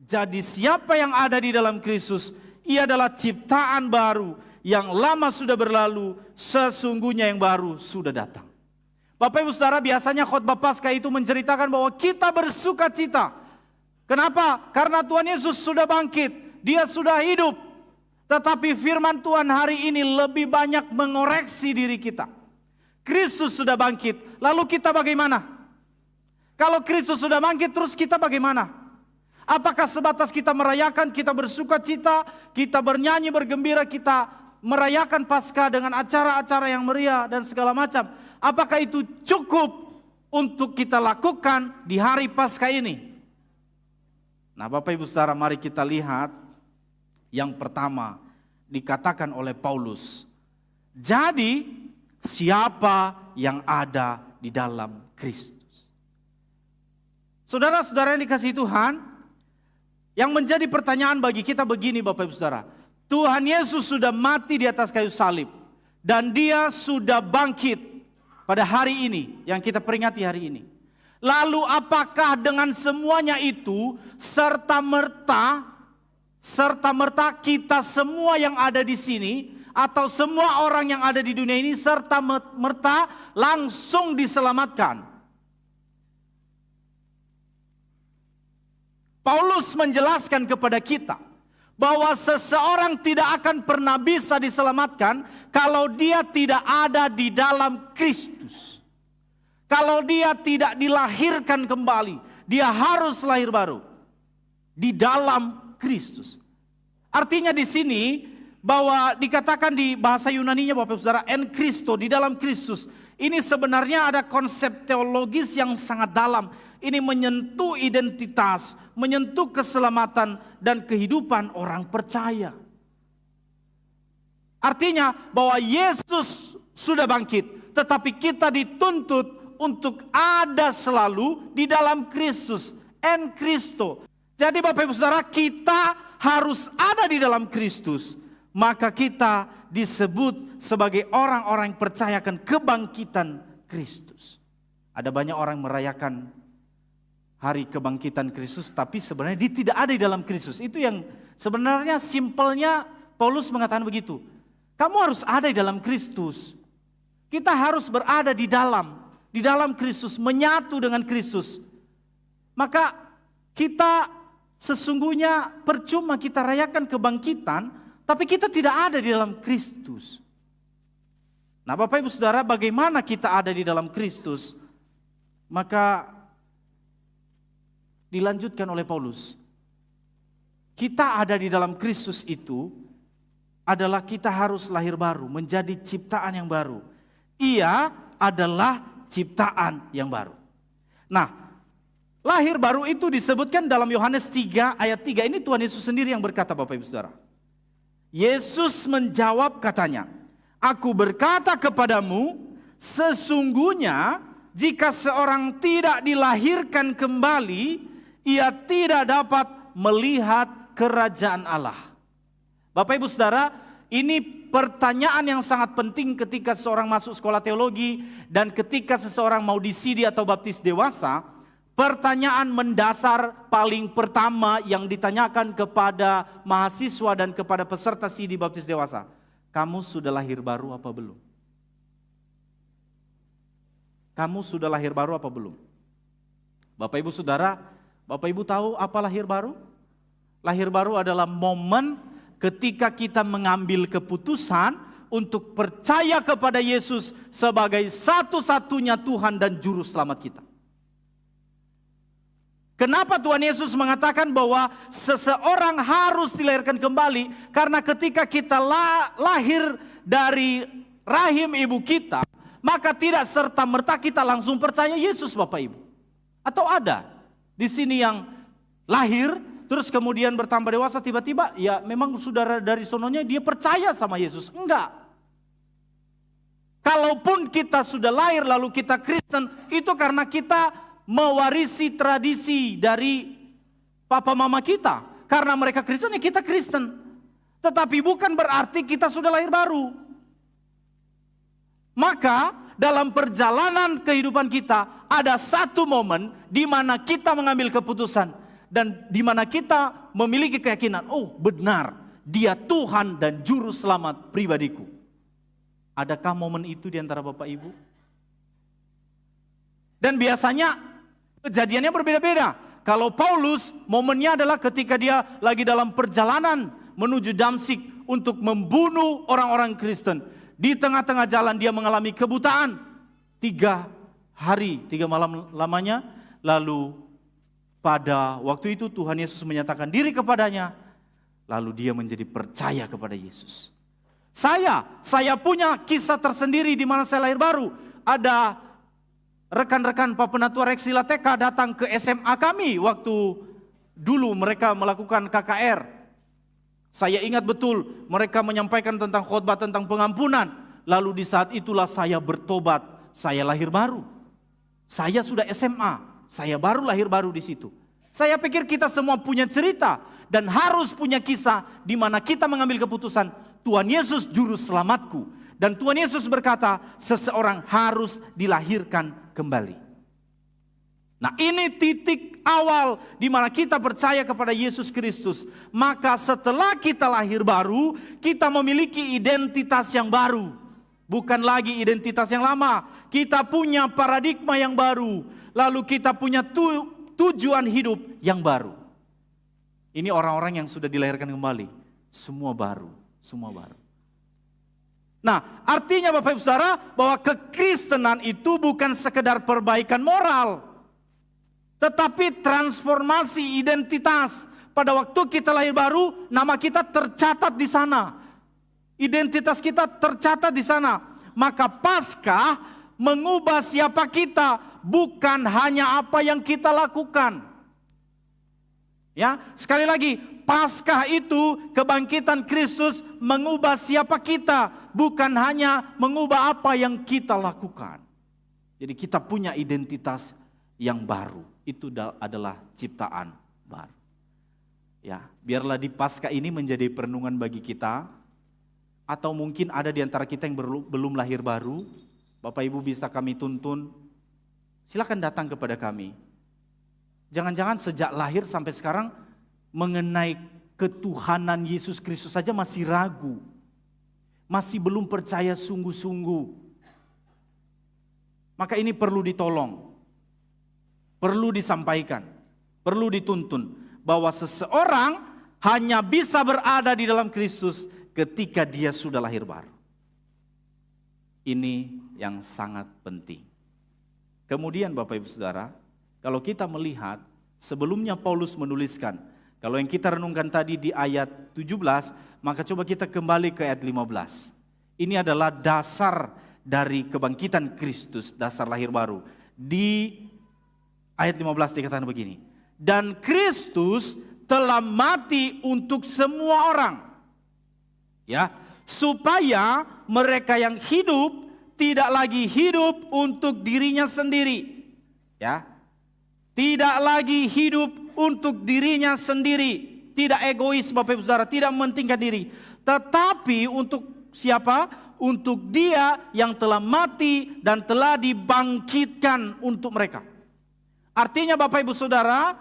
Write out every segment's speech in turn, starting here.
Jadi siapa yang ada di dalam Kristus, ia adalah ciptaan baru. Yang lama sudah berlalu, sesungguhnya yang baru sudah datang. Bapak Ibu Saudara, biasanya khotbah Paskah itu menceritakan bahwa kita bersuka cita. Kenapa? Karena Tuhan Yesus sudah bangkit, Dia sudah hidup. Tetapi firman Tuhan hari ini lebih banyak mengoreksi diri kita. Kristus sudah bangkit, lalu kita bagaimana? Kalau Kristus sudah bangkit, terus kita bagaimana? Apakah sebatas kita merayakan, kita bersuka cita, kita bernyanyi, bergembira, kita merayakan Paskah dengan acara-acara yang meriah dan segala macam? Apakah itu cukup untuk kita lakukan di hari Paskah ini? Nah, Bapak Ibu Saudara, mari kita lihat yang pertama dikatakan oleh Paulus. Jadi, siapa yang ada di dalam Kristus? Saudara-saudara yang dikasihi Tuhan, yang menjadi pertanyaan bagi kita begini Bapak Ibu Saudara. Tuhan Yesus sudah mati di atas kayu salib. Dan Dia sudah bangkit pada hari ini, yang kita peringati hari ini. Lalu apakah dengan semuanya itu serta-merta kita semua yang ada di sini, atau semua orang yang ada di dunia ini serta-merta langsung diselamatkan? Paulus menjelaskan kepada kita bahwa seseorang tidak akan pernah bisa diselamatkan kalau dia tidak ada di dalam Kristus. Kalau dia tidak dilahirkan kembali, dia harus lahir baru di dalam Kristus. Artinya di sini bahwa dikatakan di bahasa Yunaninya Bapak Saudara, en Christo, di dalam Kristus. Ini sebenarnya ada konsep teologis yang sangat dalam. Ini menyentuh identitas, menyentuh keselamatan dan kehidupan orang percaya. Artinya bahwa Yesus sudah bangkit, tetapi kita dituntut untuk ada selalu di dalam Kristus, en Christo. Jadi Bapak Ibu Saudara, kita harus ada di dalam Kristus. Maka kita disebut sebagai orang-orang yang percayakan kebangkitan Kristus. Ada banyak orang merayakan hari kebangkitan Kristus, tapi sebenarnya dia tidak ada di dalam Kristus. Itu yang sebenarnya simpelnya Paulus mengatakan begitu. Kamu harus ada di dalam Kristus. Kita harus berada di dalam Kristus, menyatu dengan Kristus. Maka kita sesungguhnya percuma kita rayakan kebangkitan, tapi kita tidak ada di dalam Kristus. Nah Bapak Ibu Saudara, bagaimana kita ada di dalam Kristus? Maka dilanjutkan oleh Paulus. Kita ada di dalam Kristus itu adalah kita harus lahir baru, menjadi ciptaan yang baru. Ia adalah ciptaan yang baru. Nah, lahir baru itu disebutkan dalam Yohanes 3 ayat 3. Ini Tuhan Yesus sendiri yang berkata Bapak Ibu Saudara. Yesus menjawab katanya, Aku berkata kepadamu, sesungguhnya jika seorang tidak dilahirkan kembali, ia tidak dapat melihat kerajaan Allah. Bapak Ibu Saudara, ini pertanyaan yang sangat penting ketika seorang masuk sekolah teologi dan ketika seseorang mau disidi atau baptis dewasa. Pertanyaan mendasar paling pertama yang ditanyakan kepada mahasiswa dan kepada peserta sidi baptis dewasa. Kamu sudah lahir baru apa belum? Kamu sudah lahir baru apa belum? Bapak Ibu Saudara, Bapak Ibu tahu apa lahir baru? Lahir baru adalah momen ketika kita mengambil keputusan untuk percaya kepada Yesus sebagai satu-satunya Tuhan dan Juru Selamat kita. Kenapa Tuhan Yesus mengatakan bahwa seseorang harus dilahirkan kembali? Karena ketika kita lahir dari rahim ibu kita, maka tidak serta-merta kita langsung percaya Yesus Bapak Ibu. Atau ada di sini yang lahir, terus kemudian bertambah dewasa, tiba-tiba ya memang saudara dari sononya dia percaya sama Yesus. Enggak. Kalaupun kita sudah lahir lalu kita Kristen, itu karena kita mewarisi tradisi dari papa mama kita. Karena mereka Kristen, ya kita Kristen. Tetapi bukan berarti kita sudah lahir baru. Maka dalam perjalanan kehidupan kita ada satu momen di mana kita mengambil keputusan dan di mana kita memiliki keyakinan, oh benar, Dia Tuhan dan Juru Selamat pribadiku. Adakah momen itu di antara Bapak Ibu? Dan biasanya kejadiannya berbeda-beda. Kalau Paulus, momennya adalah ketika dia lagi dalam perjalanan menuju Damsyik untuk membunuh orang-orang Kristen. Di tengah-tengah jalan dia mengalami kebutaan. 3 hari, 3 malam lamanya. Lalu pada waktu itu Tuhan Yesus menyatakan diri kepadanya. Lalu dia menjadi percaya kepada Yesus. Saya punya kisah tersendiri di mana saya lahir baru. Ada rekan-rekan Pak Penatua Reksila TK datang ke SMA kami waktu dulu mereka melakukan KKR. Saya ingat betul mereka menyampaikan tentang khotbah tentang pengampunan. Lalu di saat itulah saya bertobat, saya lahir baru. Saya sudah SMA, saya baru lahir baru di situ. Saya pikir kita semua punya cerita dan harus punya kisah di mana kita mengambil keputusan Tuhan Yesus Juru Selamatku. Dan Tuhan Yesus berkata seseorang harus dilahirkan kembali. Nah, ini titik awal di mana kita percaya kepada Yesus Kristus. Maka setelah kita lahir baru, kita memiliki identitas yang baru. Bukan lagi identitas yang lama. Kita punya paradigma yang baru. Lalu kita punya tujuan hidup yang baru. Ini orang-orang yang sudah dilahirkan kembali. Semua baru, semua baru. Nah, artinya Bapak Ibu Saudara bahwa kekristenan itu bukan sekedar perbaikan moral, tetapi transformasi identitas. Pada waktu kita lahir baru, nama kita tercatat di sana. Identitas kita tercatat di sana. Maka Paskah mengubah siapa kita, bukan hanya apa yang kita lakukan. Ya, sekali lagi, Paskah itu kebangkitan Kristus mengubah siapa kita, bukan hanya mengubah apa yang kita lakukan. Jadi kita punya identitas yang baru. Itu adalah ciptaan baru. Ya, biarlah di Paskah ini menjadi perenungan bagi kita. Atau mungkin ada di antara kita yang belum lahir baru. Bapak Ibu bisa kami tuntun. Silakan datang kepada kami. Jangan-jangan sejak lahir sampai sekarang mengenai ketuhanan Yesus Kristus saja masih ragu. Masih belum percaya sungguh-sungguh. Maka ini perlu ditolong. Perlu disampaikan. Perlu dituntun. Bahwa seseorang hanya bisa berada di dalam Kristus ketika dia sudah lahir baru. Ini yang sangat penting. Kemudian Bapak Ibu Saudara, kalau kita melihat sebelumnya Paulus menuliskan, kalau yang kita renungkan tadi di ayat 17, maka coba kita kembali ke ayat 15. Ini adalah dasar dari kebangkitan Kristus, dasar lahir baru. Di ayat 15 dikatakan begini, dan Kristus telah mati untuk semua orang. Ya, supaya mereka yang hidup tidak lagi hidup untuk dirinya sendiri. Ya. Tidak lagi hidup untuk dirinya sendiri. Tidak egois Bapak Ibu Saudara, tidak mementingkan diri. Tetapi untuk siapa? Untuk Dia yang telah mati dan telah dibangkitkan untuk mereka. Artinya Bapak Ibu Saudara,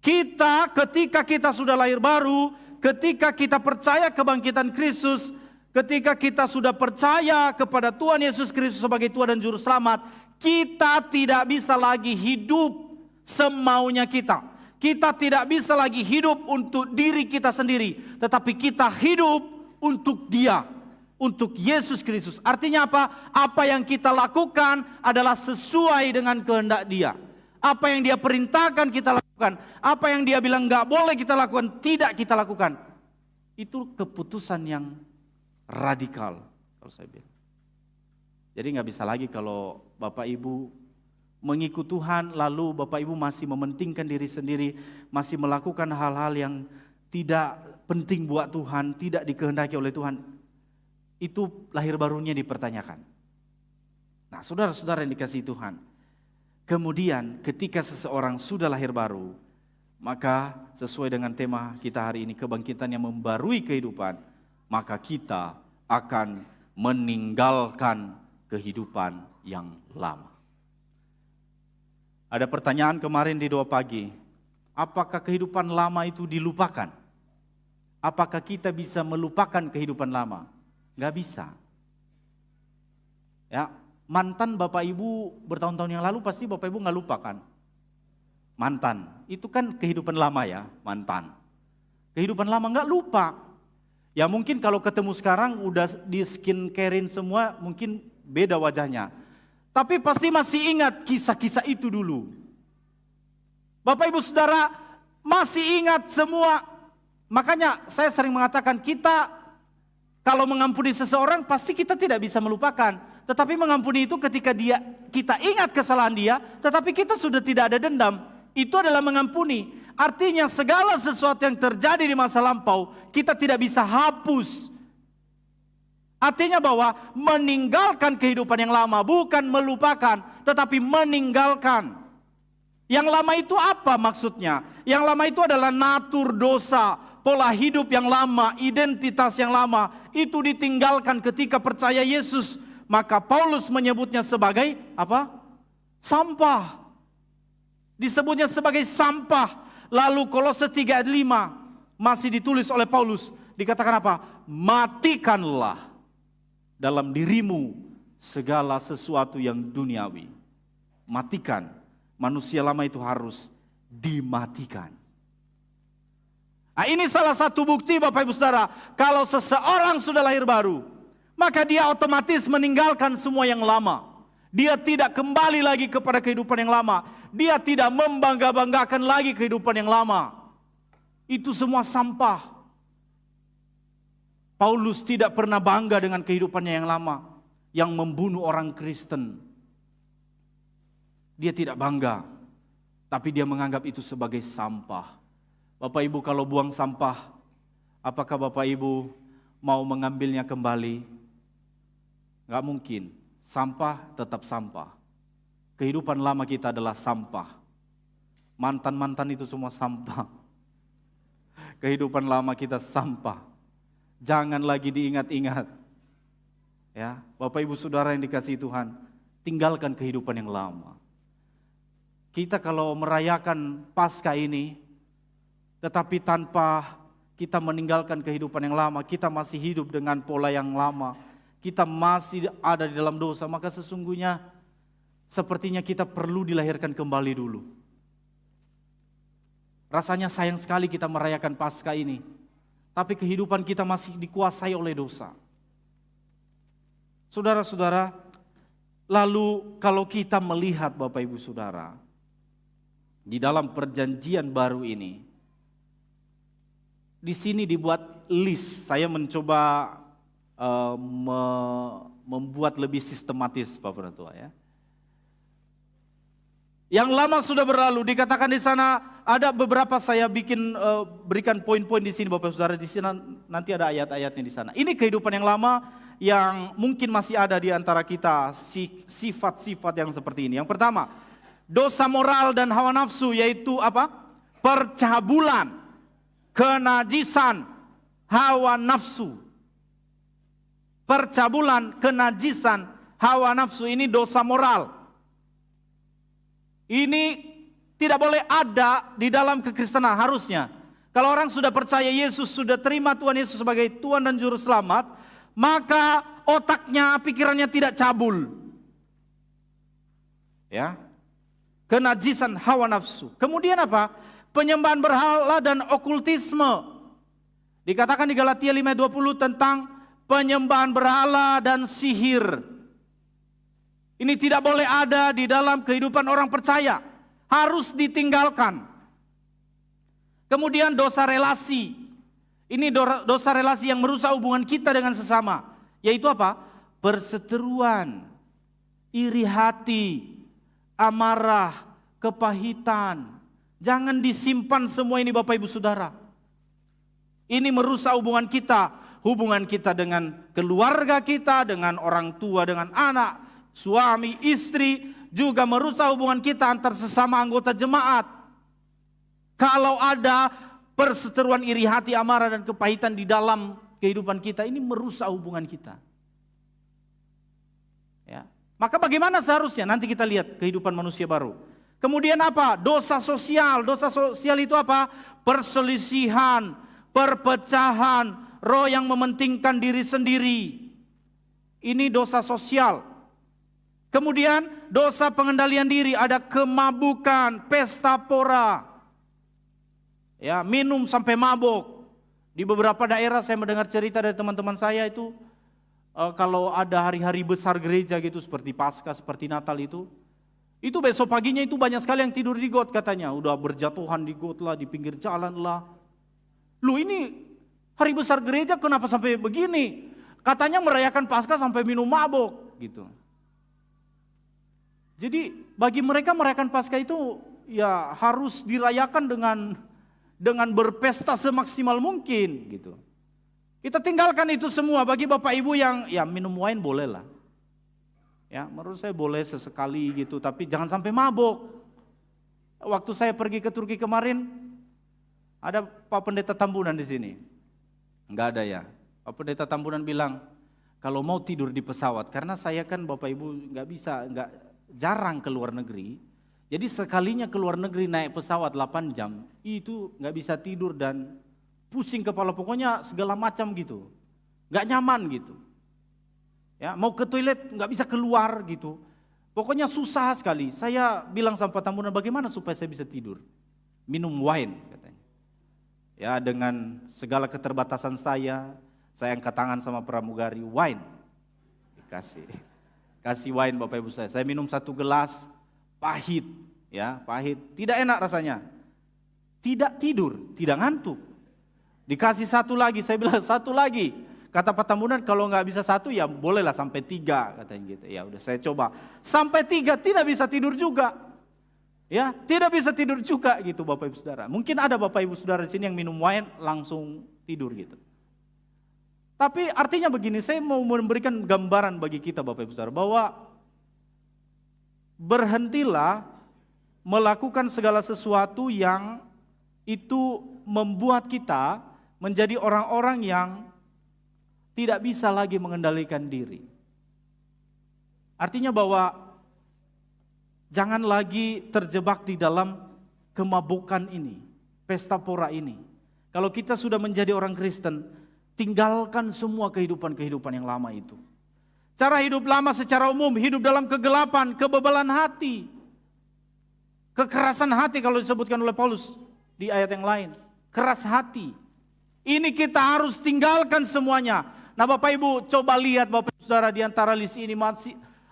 kita ketika kita sudah lahir baru, ketika kita percaya kebangkitan Kristus, ketika kita sudah percaya kepada Tuhan Yesus Kristus sebagai Tuhan dan Juru Selamat, kita tidak bisa lagi hidup semaunya kita. Kita tidak bisa lagi hidup untuk diri kita sendiri, tetapi kita hidup untuk Dia, untuk Yesus Kristus. Artinya apa? Apa yang kita lakukan adalah sesuai dengan kehendak Dia. Apa yang Dia perintahkan kita lakukan. Apa yang Dia bilang nggak boleh kita lakukan, tidak kita lakukan. Itu keputusan yang radikal, kalau saya bilang. Jadi nggak bisa lagi kalau Bapak Ibu mengikut Tuhan, lalu Bapak Ibu masih mementingkan diri sendiri, masih melakukan hal-hal yang tidak penting buat Tuhan, tidak dikehendaki oleh Tuhan. Itu lahir barunya dipertanyakan. Nah, saudara-saudara yang dikasihi Tuhan, kemudian ketika seseorang sudah lahir baru, maka sesuai dengan tema kita hari ini, kebangkitan yang membarui kehidupan, maka kita akan meninggalkan kehidupan yang lama. Ada pertanyaan kemarin di doa pagi, apakah kehidupan lama itu dilupakan? Apakah kita bisa melupakan kehidupan lama? Nggak bisa. Ya, mantan Bapak Ibu bertahun-tahun yang lalu pasti Bapak Ibu nggak lupakan. Mantan, itu kan kehidupan lama ya, mantan. Kehidupan lama nggak lupa. Ya mungkin kalau ketemu sekarang udah di skincarein semua, mungkin beda wajahnya. Tapi pasti masih ingat kisah-kisah itu dulu. Bapak Ibu Saudara masih ingat semua. Makanya saya sering mengatakan kita kalau mengampuni seseorang pasti kita tidak bisa melupakan. Tetapi mengampuni itu ketika kita ingat kesalahan dia, tetapi kita sudah tidak ada dendam. Itu adalah mengampuni. Artinya segala sesuatu yang terjadi di masa lampau kita tidak bisa hapus. Artinya bahwa meninggalkan kehidupan yang lama bukan melupakan, tetapi meninggalkan. Yang lama itu apa maksudnya? Yang lama itu adalah natur dosa, pola hidup yang lama, identitas yang lama. Itu ditinggalkan ketika percaya Yesus. Maka Paulus menyebutnya sebagai apa? Sampah. Disebutnya sebagai sampah. Lalu Kolose 3 ayat 5 masih ditulis oleh Paulus. Dikatakan apa? Matikanlah dalam dirimu segala sesuatu yang duniawi. Matikan. Manusia lama itu harus dimatikan. Nah, ini salah satu bukti Bapak Ibu Saudara. Kalau seseorang sudah lahir baru, maka dia otomatis meninggalkan semua yang lama. Dia tidak kembali lagi kepada kehidupan yang lama. Dia tidak membangga-banggakan lagi kehidupan yang lama. Itu semua sampah. Paulus tidak pernah bangga dengan kehidupannya yang lama, yang membunuh orang Kristen. Dia tidak bangga, tapi dia menganggap itu sebagai sampah. Bapak Ibu kalau buang sampah, apakah Bapak Ibu mau mengambilnya kembali? Gak mungkin, sampah tetap sampah. Kehidupan lama kita adalah sampah. Mantan-mantan itu semua sampah. Kehidupan lama kita sampah. Jangan lagi diingat-ingat. Ya, Bapak Ibu Saudara yang dikasihi Tuhan, tinggalkan kehidupan yang lama. Kita kalau merayakan Paskah ini, tetapi tanpa kita meninggalkan kehidupan yang lama, kita masih hidup dengan pola yang lama, kita masih ada di dalam dosa, maka sesungguhnya sepertinya kita perlu dilahirkan kembali dulu. Rasanya sayang sekali kita merayakan Paskah ini, tapi kehidupan kita masih dikuasai oleh dosa. Saudara-saudara, lalu kalau kita melihat Bapak Ibu Saudara, di dalam perjanjian baru ini, di sini dibuat list. Saya mencoba membuat lebih sistematis, Bapak dan Tua ya. Yang lama sudah berlalu, dikatakan di sana ada beberapa saya berikan poin-poin di sini Bapak Saudara, di sini nanti ada ayat-ayatnya di sana. Ini kehidupan yang lama yang mungkin masih ada di antara kita, sifat-sifat yang seperti ini. Yang pertama, dosa moral dan hawa nafsu, yaitu apa? Percabulan, kenajisan, hawa nafsu. Percabulan, kenajisan, hawa nafsu, ini dosa moral. Ini tidak boleh ada di dalam kekristenan harusnya. Kalau orang sudah percaya Yesus, sudah terima Tuhan Yesus sebagai Tuhan dan Juru Selamat, maka otaknya, pikirannya tidak cabul. Ya. Kenajisan hawa nafsu. Kemudian apa? Penyembahan berhala dan okultisme. Dikatakan di Galatia 5:20 tentang penyembahan berhala dan sihir. Ini tidak boleh ada di dalam kehidupan orang percaya. Harus ditinggalkan. Kemudian dosa relasi. Ini dosa relasi yang merusak hubungan kita dengan sesama. Yaitu apa? Perseteruan, iri hati, amarah, kepahitan. Jangan disimpan semua ini Bapak Ibu Saudara. Ini merusak hubungan kita dengan keluarga kita, dengan orang tua, dengan anak, suami, istri, juga merusak hubungan kita antar sesama anggota jemaat. Kalau ada perseteruan iri hati, amarah dan kepahitan di dalam kehidupan kita, ini merusak hubungan kita. Ya. Maka bagaimana seharusnya? Nanti kita lihat kehidupan manusia baru. Kemudian apa? Dosa sosial. Dosa sosial itu apa? Perselisihan, perpecahan, roh yang mementingkan diri sendiri. Ini dosa sosial. Kemudian dosa pengendalian diri, ada kemabukan, pesta pora. Ya, minum sampai mabuk. Di beberapa daerah saya mendengar cerita dari teman-teman saya itu, kalau ada hari-hari besar gereja gitu seperti Paskah, seperti Natal itu besok paginya itu banyak sekali yang tidur di got katanya. Udah berjatuhan di got lah, di pinggir jalan lah. Lu ini hari besar gereja kenapa sampai begini? Katanya merayakan Paskah sampai minum mabuk gitu. Jadi bagi mereka merayakan Paskah itu ya harus dirayakan dengan berpesta semaksimal mungkin gitu. Kita tinggalkan itu semua. Bagi Bapak Ibu yang ya minum wine boleh lah. Ya, menurut saya boleh sesekali gitu, tapi jangan sampai mabuk. Waktu saya pergi ke Turki kemarin, ada Pak Pendeta Tambunan di sini. Enggak ada ya. Pak Pendeta Tambunan bilang, kalau mau tidur di pesawat, karena saya kan Bapak Ibu jarang ke luar negeri. Jadi sekalinya ke luar negeri naik pesawat 8 jam, itu nggak bisa tidur dan pusing kepala, pokoknya segala macam gitu. Nggak nyaman gitu. Ya, mau ke toilet nggak bisa keluar gitu. Pokoknya susah sekali. Saya bilang sama Pak Tambunan, bagaimana supaya saya bisa tidur? Minum wine katanya. Ya, dengan segala keterbatasan saya angkat tangan sama pramugari, wine. Kasih wine Bapak Ibu saya. Saya minum 1 gelas, pahit, ya, pahit. Tidak enak rasanya. Tidak tidur, tidak ngantuk. Dikasih 1 lagi, saya bilang 1 lagi. Kata Pak Tambunan, kalau nggak bisa 1 ya bolehlah sampai 3 katanya gitu. Ya udah saya coba sampai 3, tidak bisa tidur juga. Ya, tidak bisa tidur juga gitu Bapak Ibu Saudara. Mungkin ada Bapak Ibu Saudara di sini yang minum wine langsung tidur gitu. Tapi artinya begini, saya mau memberikan gambaran bagi kita Bapak Ibu Saudara bahwa berhentilah melakukan segala sesuatu yang itu membuat kita menjadi orang-orang yang tidak bisa lagi mengendalikan diri. Artinya bahwa jangan lagi terjebak di dalam kemabukan ini, pesta pora ini. Kalau kita sudah menjadi orang Kristen, tinggalkan semua kehidupan-kehidupan yang lama itu. Cara hidup lama secara umum, hidup dalam kegelapan, kebebalan hati, kekerasan hati kalau disebutkan oleh Paulus di ayat yang lain. Keras hati. Ini kita harus tinggalkan semuanya. Nah Bapak Ibu coba lihat Bapak Ibu Saudara di antara list ini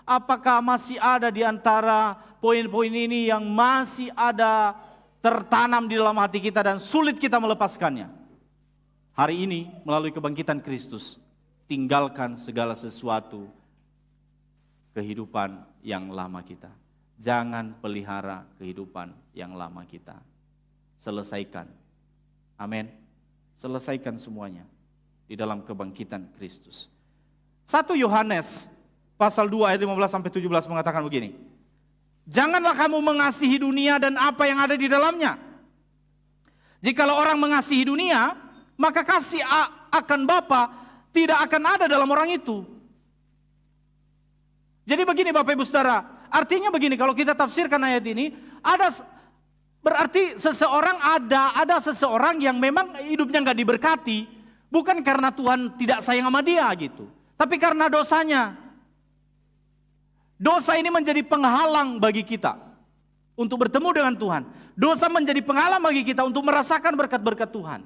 apakah masih ada di antara poin-poin ini yang masih ada tertanam di dalam hati kita dan sulit kita melepaskannya. Hari ini melalui kebangkitan Kristus, tinggalkan segala sesuatu kehidupan yang lama kita. Jangan pelihara kehidupan yang lama kita. Selesaikan. Amin. Selesaikan semuanya di dalam kebangkitan Kristus. 1 Yohanes pasal 2 ayat 15 sampai 17 mengatakan begini. Janganlah kamu mengasihi dunia dan apa yang ada di dalamnya. Jikalau orang mengasihi dunia, maka kasih akan Bapa tidak akan ada dalam orang itu. Jadi begini Bapak Ibu Saudara, artinya begini, kalau kita tafsirkan ayat ini, berarti ada seseorang yang memang hidupnya nggak diberkati. Bukan karena Tuhan tidak sayang sama dia gitu. Tapi karena dosanya. Dosa ini menjadi penghalang bagi kita untuk bertemu dengan Tuhan. Dosa menjadi penghalang bagi kita untuk merasakan berkat-berkat Tuhan.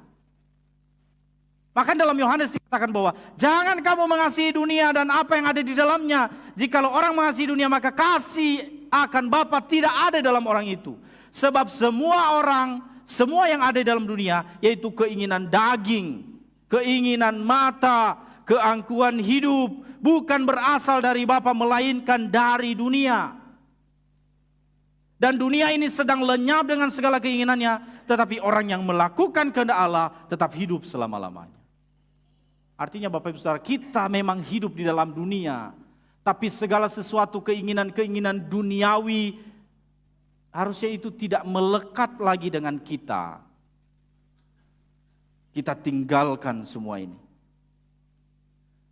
Maka dalam Yohanes dikatakan bahwa jangan kamu mengasihi dunia dan apa yang ada di dalamnya. Jikalau orang mengasihi dunia maka kasih akan Bapa tidak ada dalam orang itu. Sebab semua yang ada di dalam dunia yaitu keinginan daging, keinginan mata, keangkuhan hidup, bukan berasal dari Bapa melainkan dari dunia. Dan dunia ini sedang lenyap dengan segala keinginannya, tetapi orang yang melakukan kehendak Allah tetap hidup selama-lamanya. Artinya Bapak Ibu Saudara, kita memang hidup di dalam dunia, tapi segala sesuatu keinginan-keinginan duniawi harusnya itu tidak melekat lagi dengan kita. Kita tinggalkan semua ini.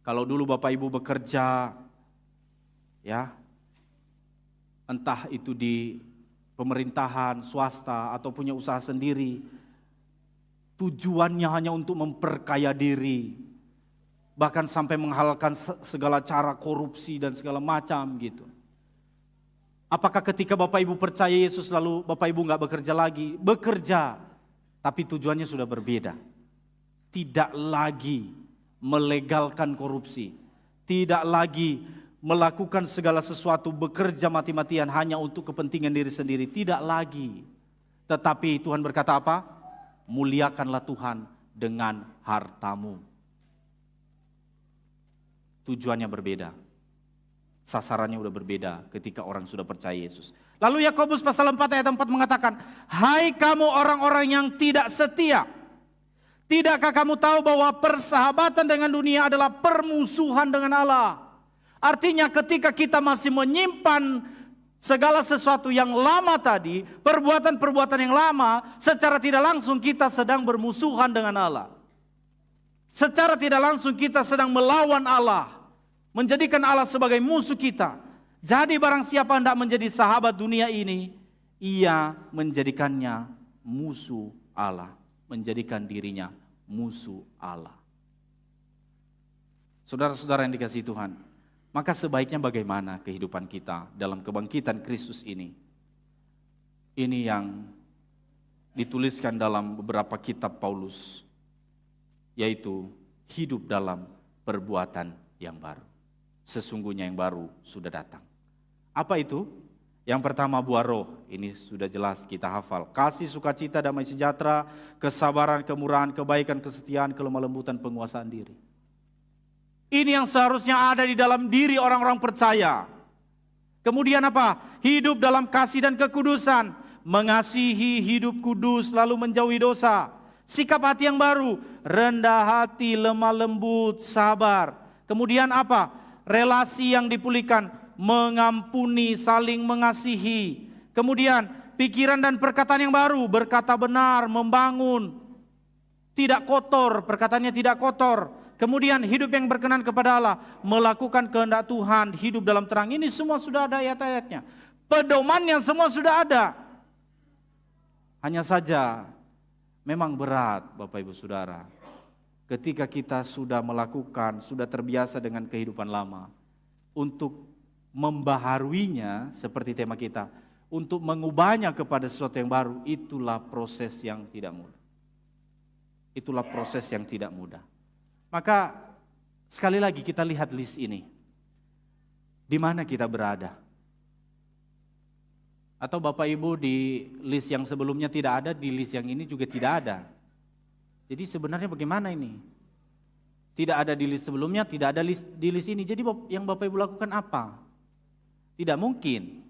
Kalau dulu Bapak Ibu bekerja, ya, entah itu di pemerintahan, swasta, atau punya usaha sendiri, tujuannya hanya untuk memperkaya diri, bahkan sampai menghalalkan segala cara korupsi dan segala macam gitu. Apakah ketika Bapak Ibu percaya Yesus lalu Bapak Ibu nggak bekerja lagi? Bekerja, tapi tujuannya sudah berbeda. Tidak lagi melegalkan korupsi, tidak lagi melakukan segala sesuatu, bekerja mati-matian hanya untuk kepentingan diri sendiri, tidak lagi. Tetapi Tuhan berkata apa? Muliakanlah Tuhan dengan hartamu. Tujuannya berbeda. Sasarannya udah berbeda ketika orang sudah percaya Yesus. Lalu Yakobus pasal 4 ayat 4 mengatakan, hai kamu orang-orang yang tidak setia, tidakkah kamu tahu bahwa persahabatan dengan dunia adalah permusuhan dengan Allah? Artinya ketika kita masih menyimpan segala sesuatu yang lama tadi, perbuatan-perbuatan yang lama, secara tidak langsung kita sedang bermusuhan dengan Allah. Secara tidak langsung kita sedang melawan Allah, menjadikan Allah sebagai musuh kita. Jadi barang siapa hendak menjadi sahabat dunia ini, ia menjadikannya musuh Allah, menjadikan dirinya musuh Allah. Saudara-saudara yang dikasihi Tuhan, maka sebaiknya bagaimana kehidupan kita dalam kebangkitan Kristus ini? Ini yang dituliskan dalam beberapa kitab Paulus, yaitu hidup dalam perbuatan yang baru. Sesungguhnya yang baru sudah datang. Apa itu? Yang pertama buah roh, ini sudah jelas kita hafal. Kasih, sukacita, damai sejahtera, kesabaran, kemurahan, kebaikan, kesetiaan, kelemah lembutan, penguasaan diri. Ini yang seharusnya ada di dalam diri orang-orang percaya. Kemudian apa? Hidup dalam kasih dan kekudusan. Mengasihi, hidup kudus, lalu menjauhi dosa. Sikap hati yang baru, rendah hati, lemah lembut, sabar. Kemudian apa? Relasi yang dipulihkan, mengampuni, saling mengasihi. Kemudian pikiran dan perkataan yang baru, berkata benar, membangun. Tidak kotor, perkataannya tidak kotor. Kemudian hidup yang berkenan kepada Allah, melakukan kehendak Tuhan, hidup dalam terang. Ini semua sudah ada ayat-ayatnya. Pedomannya semua sudah ada. Hanya saja memang berat Bapak Ibu Saudara. Ketika kita sudah melakukan, sudah terbiasa dengan kehidupan lama. Untuk membaharuinya seperti tema kita. Untuk mengubahnya kepada sesuatu yang baru, itulah proses yang tidak mudah. Itulah proses yang tidak mudah. Maka sekali lagi kita lihat list ini. Di mana kita berada? Atau Bapak Ibu di list yang sebelumnya tidak ada, di list yang ini juga tidak ada. Jadi sebenarnya bagaimana ini? Tidak ada di list sebelumnya, tidak ada di list ini. Jadi yang Bapak Ibu lakukan apa? Tidak mungkin.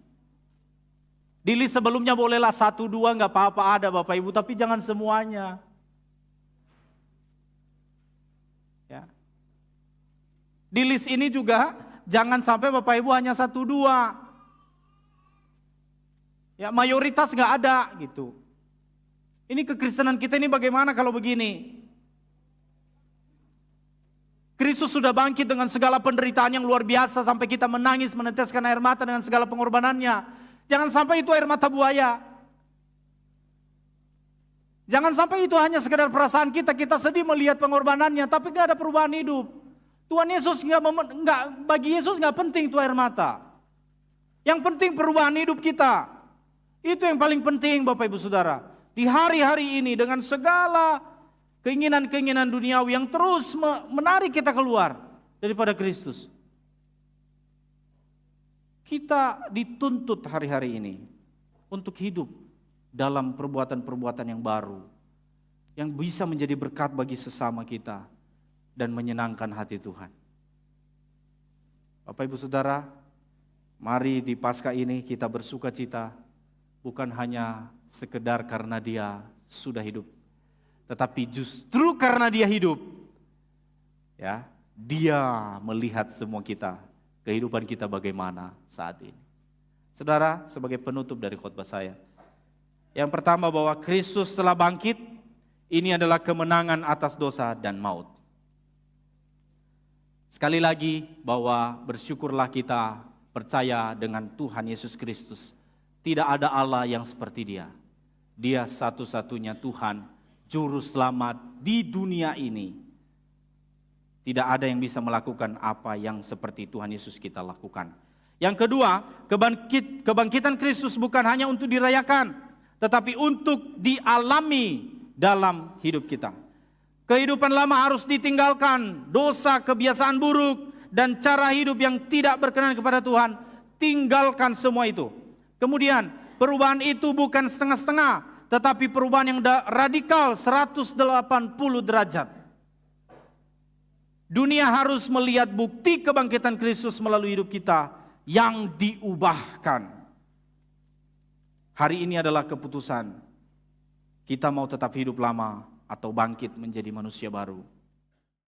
Di list sebelumnya bolehlah 1, 2 nggak apa-apa ada Bapak Ibu, tapi jangan semuanya. Ya. Di list ini juga jangan sampai Bapak Ibu hanya 1, 2. Ya, mayoritas nggak ada gitu. Ini kekristenan kita ini bagaimana kalau begini? Kristus sudah bangkit dengan segala penderitaan yang luar biasa sampai kita menangis, meneteskan air mata dengan segala pengorbanannya. Jangan sampai itu air mata buaya. Jangan sampai itu hanya sekedar perasaan kita sedih melihat pengorbanannya, tapi nggak ada perubahan hidup. Tuhan Yesus bagi Yesus nggak penting itu air mata. Yang penting perubahan hidup kita. Itu yang paling penting Bapak Ibu Saudara. Di hari-hari ini dengan segala keinginan-keinginan duniawi yang terus menarik kita keluar daripada Kristus. Kita dituntut hari-hari ini untuk hidup dalam perbuatan-perbuatan yang baru. Yang bisa menjadi berkat bagi sesama kita dan menyenangkan hati Tuhan. Bapak Ibu Saudara, mari di Paskah ini kita bersuka cita. Bukan hanya sekedar karena dia sudah hidup, tetapi justru karena dia hidup, ya, dia melihat semua kita, kehidupan kita bagaimana saat ini. Saudara, sebagai penutup dari khotbah saya, yang pertama bahwa Kristus telah bangkit, ini adalah kemenangan atas dosa dan maut. Sekali lagi bahwa bersyukurlah kita percaya dengan Tuhan Yesus Kristus. Tidak ada Allah yang seperti Dia. Dia satu-satunya Tuhan, Juru Selamat di dunia ini. Tidak ada yang bisa melakukan apa yang seperti Tuhan Yesus kita lakukan. Yang kedua, kebangkitan Kristus bukan hanya untuk dirayakan, tetapi untuk dialami dalam hidup kita. Kehidupan lama harus ditinggalkan, dosa, kebiasaan buruk, dan cara hidup yang tidak berkenan kepada Tuhan. Tinggalkan semua itu. Kemudian perubahan itu bukan setengah-setengah, tetapi perubahan yang radikal 180 derajat. Dunia harus melihat bukti kebangkitan Kristus melalui hidup kita yang diubahkan. Hari ini adalah keputusan. Kita mau tetap hidup lama atau bangkit menjadi manusia baru.